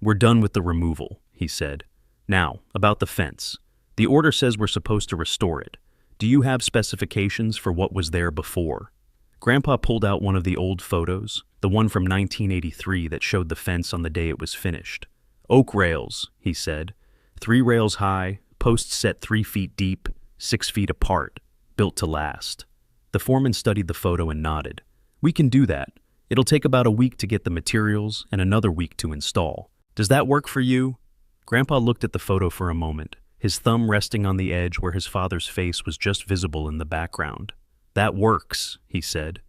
"We're done with the removal," he said. "Now, about the fence. The order says we're supposed to restore it. Do you have specifications for what was there before?" Grandpa pulled out one of the old photos, the one from 1983 that showed the fence on the day it was finished. "Oak rails," he said. 3 rails high, posts set 3 feet deep, 6 feet apart, built to last. The foreman studied the photo and nodded. "We can do that. It'll take about a week to get the materials and another week to install. Does that work for you?" Grandpa looked at the photo for a moment, his thumb resting on the edge where his father's face was just visible in the background. "That works," he said.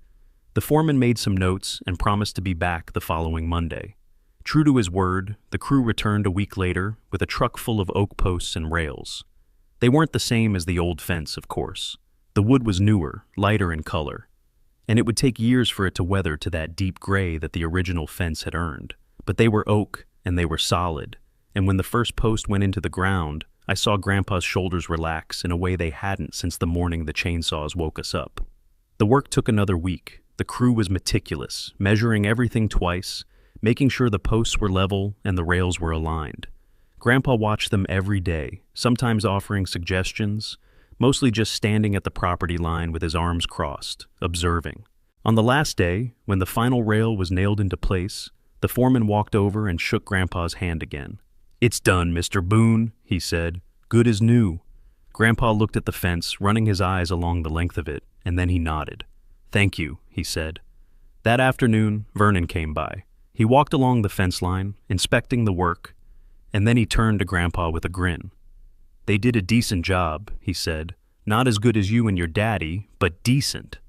The foreman made some notes and promised to be back the following Monday. True to his word, the crew returned a week later with a truck full of oak posts and rails. They weren't the same as the old fence, of course. The wood was newer, lighter in color, and it would take years for it to weather to that deep gray that the original fence had earned. But they were oak, and they were solid, and when the first post went into the ground, I saw Grandpa's shoulders relax in a way they hadn't since the morning the chainsaws woke us up. The work took another week. The crew was meticulous, measuring everything twice, making sure the posts were level and the rails were aligned. Grandpa watched them every day, sometimes offering suggestions, mostly just standing at the property line with his arms crossed, observing. On the last day, when the final rail was nailed into place, the foreman walked over and shook Grandpa's hand again. "It's done, Mr. Boone," he said. "Good as new." Grandpa looked at the fence, running his eyes along the length of it, and then he nodded. "Thank you," he said. That afternoon, Vernon came by. He walked along the fence line, inspecting the work, and then he turned to Grandpa with a grin. "They did a decent job," he said. "Not as good as you and your daddy, but decent."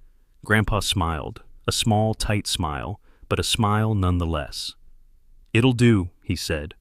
Grandpa smiled, a small, tight smile, but a smile nonetheless. "It'll do," he said.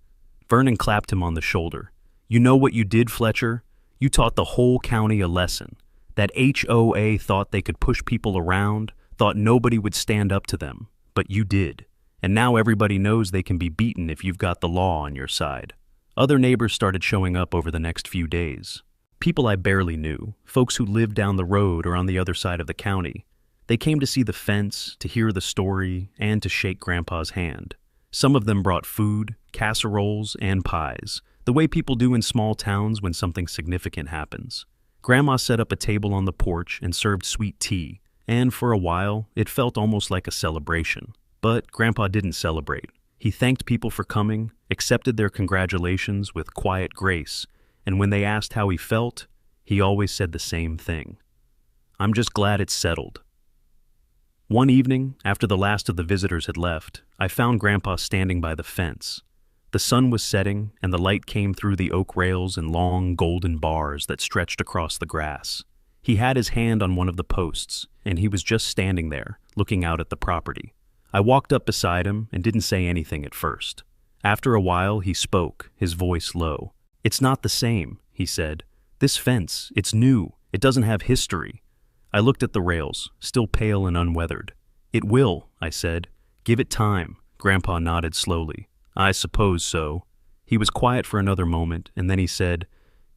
Vernon clapped him on the shoulder. "You know what you did, Fletcher? You taught the whole county a lesson. That HOA thought they could push people around, thought nobody would stand up to them, but you did. And now everybody knows they can be beaten if you've got the law on your side." Other neighbors started showing up over the next few days. People I barely knew, folks who lived down the road or on the other side of the county. They came to see the fence, to hear the story, and to shake Grandpa's hand. Some of them brought food, casseroles, and pies, the way people do in small towns when something significant happens. Grandma set up a table on the porch and served sweet tea, and for a while, it felt almost like a celebration. But Grandpa didn't celebrate. He thanked people for coming, accepted their congratulations with quiet grace, and when they asked how he felt, he always said the same thing. "I'm just glad it's settled." One evening, after the last of the visitors had left, I found Grandpa standing by the fence. The sun was setting, and the light came through the oak rails in long, golden bars that stretched across the grass. He had his hand on one of the posts, and he was just standing there, looking out at the property. I walked up beside him and didn't say anything at first. After a while, he spoke, his voice low. "It's not the same," he said. "This fence, it's new. It doesn't have history." I looked at the rails, still pale and unweathered. "It will," I said. "Give it time." Grandpa nodded slowly. "I suppose so." He was quiet for another moment, and then he said,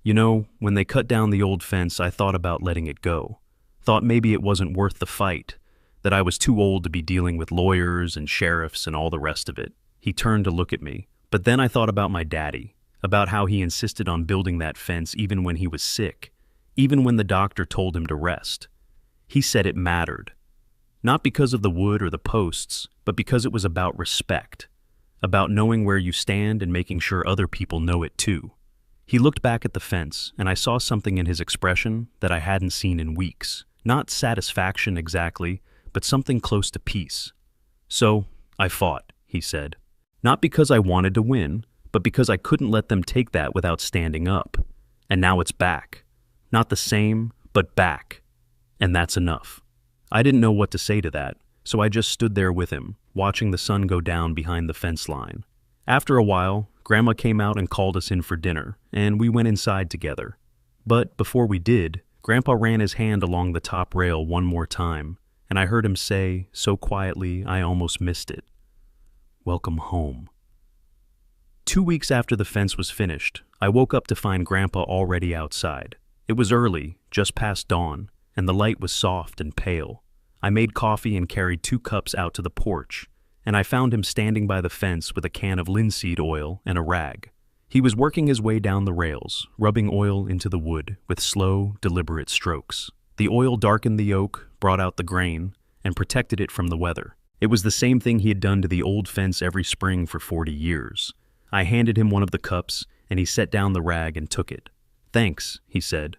"You know, when they cut down the old fence, I thought about letting it go. Thought maybe it wasn't worth the fight, that I was too old to be dealing with lawyers and sheriffs and all the rest of it." He turned to look at me. "But then I thought about my daddy, about how he insisted on building that fence even when he was sick, even when the doctor told him to rest. He said it mattered. Not because of the wood or the posts, but because it was about respect, about knowing where you stand and making sure other people know it too. He looked back at the fence, and I saw something in his expression that I hadn't seen in weeks. Not satisfaction exactly, but something close to peace. "So, I fought," he said. "Not because I wanted to win, but because I couldn't let them take that without standing up. And now it's back. Not the same, but back. And that's enough." I didn't know what to say to that, so I just stood there with him, watching the sun go down behind the fence line. After a while, Grandma came out and called us in for dinner, and we went inside together. But before we did, Grandpa ran his hand along the top rail one more time, and I heard him say, so quietly I almost missed it, "Welcome home." 2 weeks after the fence was finished, I woke up to find Grandpa already outside. It was early, just past dawn, and the light was soft and pale. I made coffee and carried 2 cups out to the porch, and I found him standing by the fence with a can of linseed oil and a rag. He was working his way down the rails, rubbing oil into the wood with slow, deliberate strokes. The oil darkened the oak, brought out the grain, and protected it from the weather. It was the same thing he had done to the old fence every spring for 40 years. I handed him one of the cups, and he set down the rag and took it. "Thanks," he said.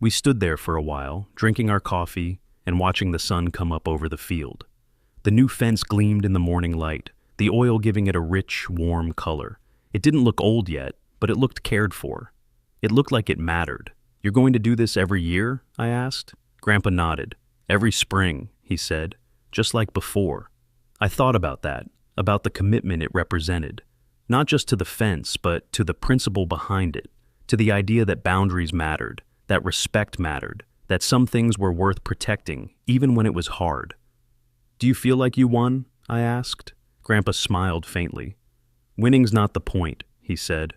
We stood there for a while, drinking our coffee and watching the sun come up over the field. The new fence gleamed in the morning light, the oil giving it a rich, warm color. It didn't look old yet, but it looked cared for. It looked like it mattered. "You're going to do this every year?" I asked. Grandpa nodded. "Every spring," he said, "just like before." I thought about that, about the commitment it represented. Not just to the fence, but to the principle behind it, to the idea that boundaries mattered, that respect mattered, that some things were worth protecting, even when it was hard. "Do you feel like you won?" I asked. Grandpa smiled faintly. "Winning's not the point," he said.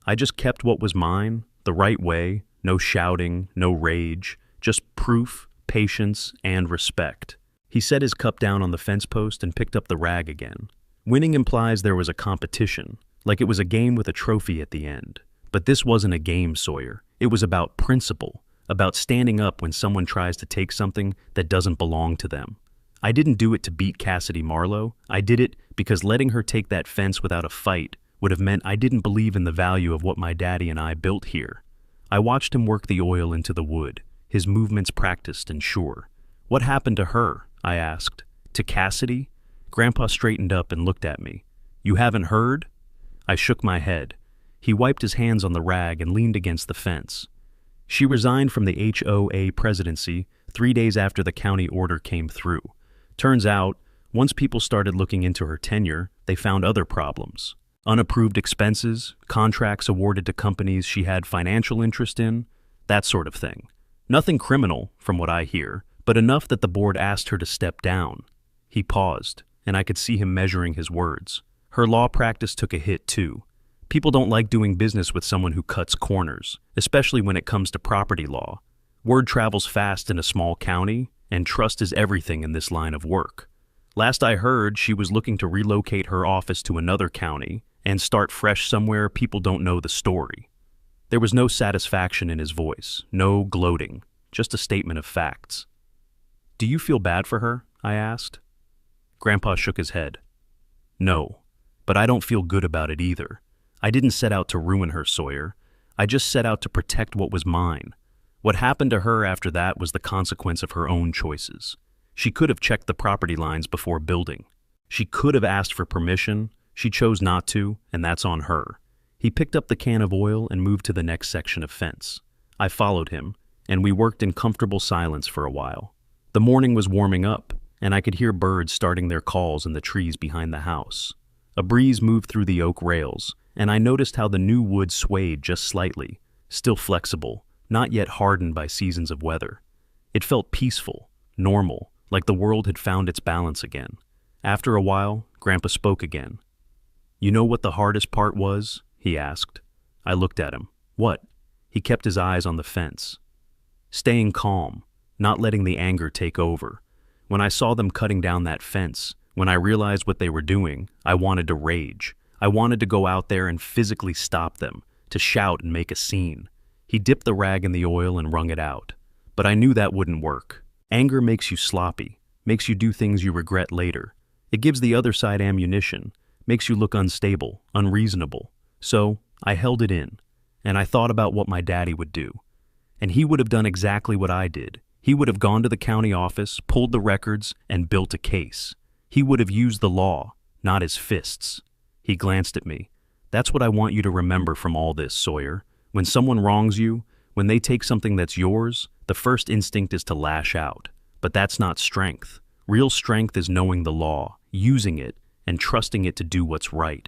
"I just kept what was mine, the right way, no shouting, no rage, just proof, patience, and respect." He set his cup down on the fence post and picked up the rag again. Winning implies there was a competition, like it was a game with a trophy at the end. But this wasn't a game, Sawyer. It was about principle, about standing up when someone tries to take something that doesn't belong to them. I didn't do it to beat Cassidy Marlowe. I did it because letting her take that fence without a fight would have meant I didn't believe in the value of what my daddy and I built here. I watched him work the oil into the wood, his movements practiced and sure. "What happened to her?" I asked. "To Cassidy?" Grandpa straightened up and looked at me. "You haven't heard?" I shook my head. He wiped his hands on the rag and leaned against the fence. "She resigned from the HOA presidency 3 days after the county order came through. Turns out, once people started looking into her tenure, they found other problems. Unapproved expenses, contracts awarded to companies she had financial interest in, that sort of thing. Nothing criminal, from what I hear, but enough that the board asked her to step down." He paused, and I could see him measuring his words. Her law practice took a hit, too. People don't like doing business with someone who cuts corners, especially when it comes to property law. Word travels fast in a small county, and trust is everything in this line of work. Last I heard, she was looking to relocate her office to another county and start fresh somewhere people don't know the story. There was no satisfaction in his voice, no gloating, just a statement of facts. "Do you feel bad for her?" I asked. Grandpa shook his head. "No, but I don't feel good about it either. I didn't set out to ruin her, Sawyer. I just set out to protect what was mine. What happened to her after that was the consequence of her own choices. She could have checked the property lines before building. She could have asked for permission. She chose not to, and that's on her." He picked up the can of oil and moved to the next section of fence. I followed him, and we worked in comfortable silence for a while. The morning was warming up, and I could hear birds starting their calls in the trees behind the house. A breeze moved through the oak rails, and I noticed how the new wood swayed just slightly, still flexible, not yet hardened by seasons of weather. It felt peaceful, normal, like the world had found its balance again. After a while, Grandpa spoke again. "You know what the hardest part was?" he asked. I looked at him. "What?" He kept his eyes on the fence. "Staying calm, not letting the anger take over. When I saw them cutting down that fence, when I realized what they were doing, I wanted to rage. I wanted to go out there and physically stop them, to shout and make a scene." He dipped the rag in the oil and wrung it out. But I knew that wouldn't work. Anger makes you sloppy, makes you do things you regret later. It gives the other side ammunition, makes you look unstable, unreasonable. So I held it in, and I thought about what my daddy would do. And he would have done exactly what I did. He would have gone to the county office, pulled the records, and built a case. He would have used the law, not his fists. He glanced at me. That's what I want you to remember from all this, Sawyer. When someone wrongs you, when they take something that's yours, the first instinct is to lash out. But that's not strength. Real strength is knowing the law, using it, and trusting it to do what's right.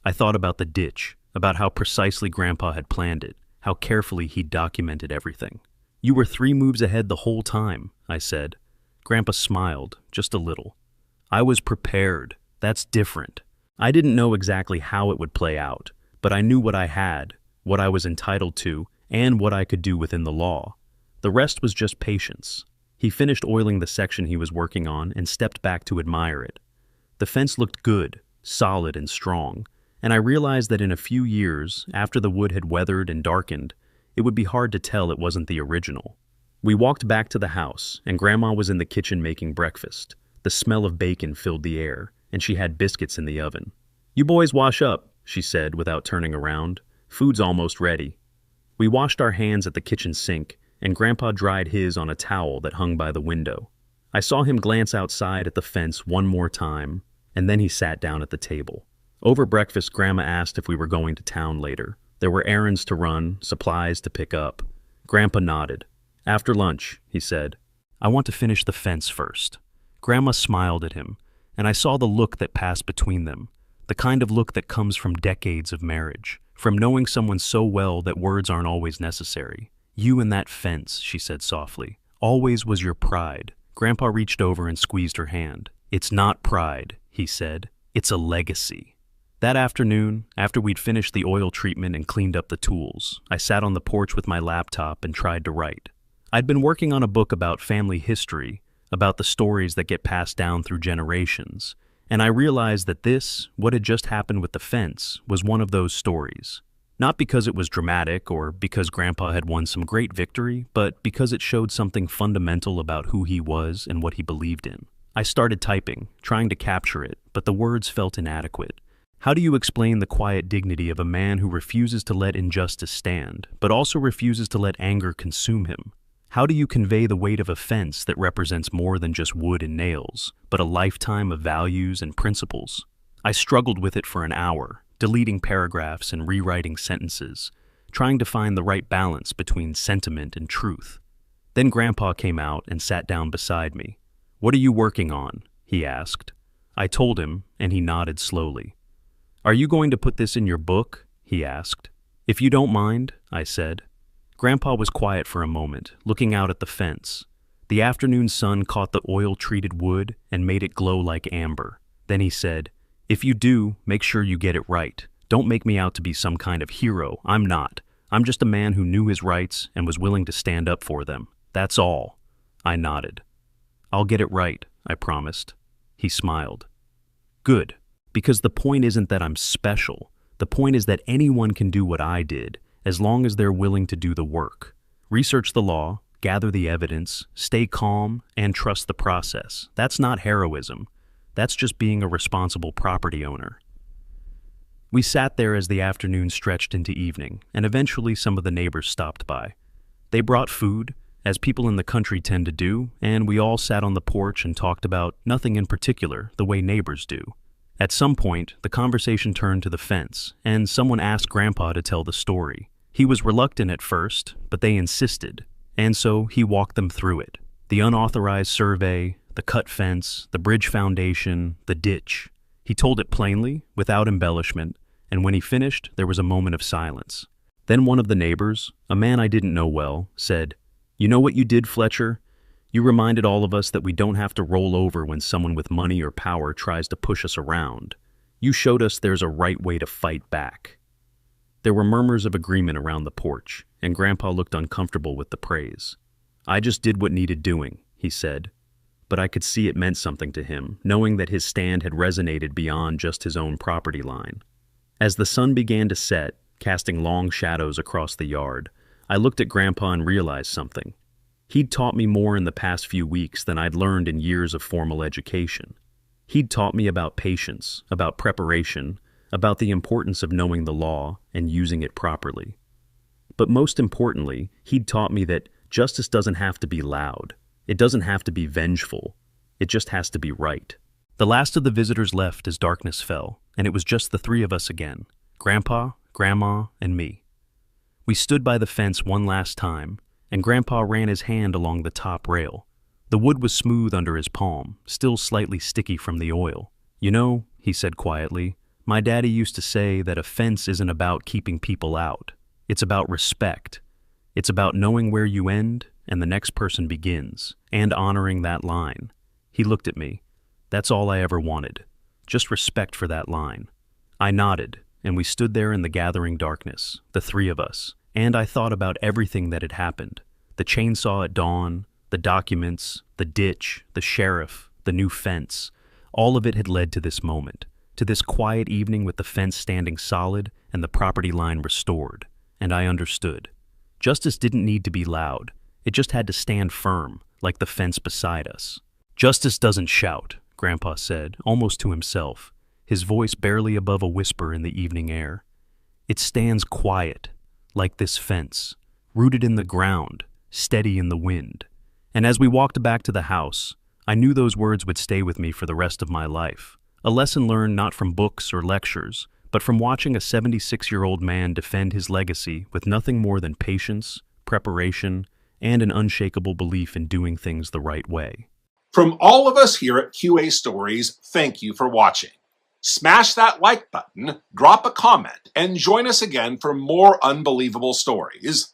I thought about the ditch, about how precisely Grandpa had planned it, how carefully he'd documented everything. You were 3 moves ahead the whole time, I said. Grandpa smiled, just a little. I was prepared. That's different. I didn't know exactly how it would play out, but I knew what I had, what I was entitled to, and what I could do within the law. The rest was just patience. He finished oiling the section he was working on and stepped back to admire it. The fence looked good, solid and strong, and I realized that in a few years, after the wood had weathered and darkened, it would be hard to tell it wasn't the original. We walked back to the house, and Grandma was in the kitchen making breakfast. The smell of bacon filled the air, and she had biscuits in the oven. "You boys wash up," she said without turning around. "Food's almost ready." We washed our hands at the kitchen sink, and Grandpa dried his on a towel that hung by the window. I saw him glance outside at the fence one more time, and then he sat down at the table. Over breakfast, Grandma asked if we were going to town later. There were errands to run, supplies to pick up. Grandpa nodded. "After lunch," he said. "I want to finish the fence first." Grandma smiled at him, and I saw the look that passed between them, the kind of look that comes from decades of marriage, from knowing someone so well that words aren't always necessary. "You and that fence," she said softly, "always was your pride." Grandpa reached over and squeezed her hand. "It's not pride," he said. "It's a legacy." That afternoon, after we'd finished the oil treatment and cleaned up the tools, I sat on the porch with my laptop and tried to write. I'd been working on a book about family history, about the stories that get passed down through generations, and I realized that this, what had just happened with the fence, was one of those stories. Not because it was dramatic or because Grandpa had won some great victory, but because it showed something fundamental about who he was and what he believed in. I started typing, trying to capture it, but the words felt inadequate. How do you explain the quiet dignity of a man who refuses to let injustice stand, but also refuses to let anger consume him? How do you convey the weight of a fence that represents more than just wood and nails, but a lifetime of values and principles? I struggled with it for an hour, deleting paragraphs and rewriting sentences, trying to find the right balance between sentiment and truth. Then Grandpa came out and sat down beside me. "What are you working on?" he asked. I told him, and he nodded slowly. "Are you going to put this in your book?" he asked. "If you don't mind," I said. Grandpa was quiet for a moment, looking out at the fence. The afternoon sun caught the oil-treated wood and made it glow like amber. Then he said, "If you do, make sure you get it right. Don't make me out to be some kind of hero. I'm not. I'm just a man who knew his rights and was willing to stand up for them. That's all." I nodded. "I'll get it right," I promised. He smiled. "Good. Because the point isn't that I'm special. The point is that anyone can do what I did, as long as they're willing to do the work. Research the law, gather the evidence, stay calm, and trust the process. That's not heroism. That's just being a responsible property owner." We sat there as the afternoon stretched into evening, and eventually some of the neighbors stopped by. They brought food, as people in the country tend to do, and we all sat on the porch and talked about nothing in particular, the way neighbors do. At some point, the conversation turned to the fence, and someone asked Grandpa to tell the story. He was reluctant at first, but they insisted, and so he walked them through it. The unauthorized survey, the cut fence, the bridge foundation, the ditch. He told it plainly, without embellishment, and when he finished, there was a moment of silence. Then one of the neighbors, a man I didn't know well, said, "You know what you did, Fletcher? You reminded all of us that we don't have to roll over when someone with money or power tries to push us around. You showed us there's a right way to fight back." There were murmurs of agreement around the porch, and Grandpa looked uncomfortable with the praise. "I just did what needed doing," he said. But I could see it meant something to him, knowing that his stand had resonated beyond just his own property line. As the sun began to set, casting long shadows across the yard, I looked at Grandpa and realized something. He'd taught me more in the past few weeks than I'd learned in years of formal education. He'd taught me about patience, about preparation, about the importance of knowing the law and using it properly. But most importantly, he'd taught me that justice doesn't have to be loud. It doesn't have to be vengeful. It just has to be right. The last of the visitors left as darkness fell, and it was just the three of us again, Grandpa, Grandma, and me. We stood by the fence one last time, and Grandpa ran his hand along the top rail. The wood was smooth under his palm, still slightly sticky from the oil. "You know," he said quietly, "my daddy used to say that a fence isn't about keeping people out. It's about respect. It's about knowing where you end and the next person begins, and honoring that line." He looked at me. That's all I ever wanted. Just respect for that line. I nodded, and we stood there in the gathering darkness, the three of us, and I thought about everything that had happened. The chainsaw at dawn, the documents, the ditch, the sheriff, the new fence. All of it had led to this moment, to this quiet evening with the fence standing solid and the property line restored. And I understood. Justice didn't need to be loud. It just had to stand firm, like the fence beside us. "Justice doesn't shout," Grandpa said, almost to himself, his voice barely above a whisper in the evening air. "It stands quiet, like this fence, rooted in the ground, steady in the wind." And as we walked back to the house, I knew those words would stay with me for the rest of my life. A lesson learned not from books or lectures, but from watching a 76-year-old man defend his legacy with nothing more than patience, preparation, and an unshakable belief in doing things the right way.
From all of us here at QA Stories, thank you for watching. Smash that like button, drop a comment, and join us again for more unbelievable stories.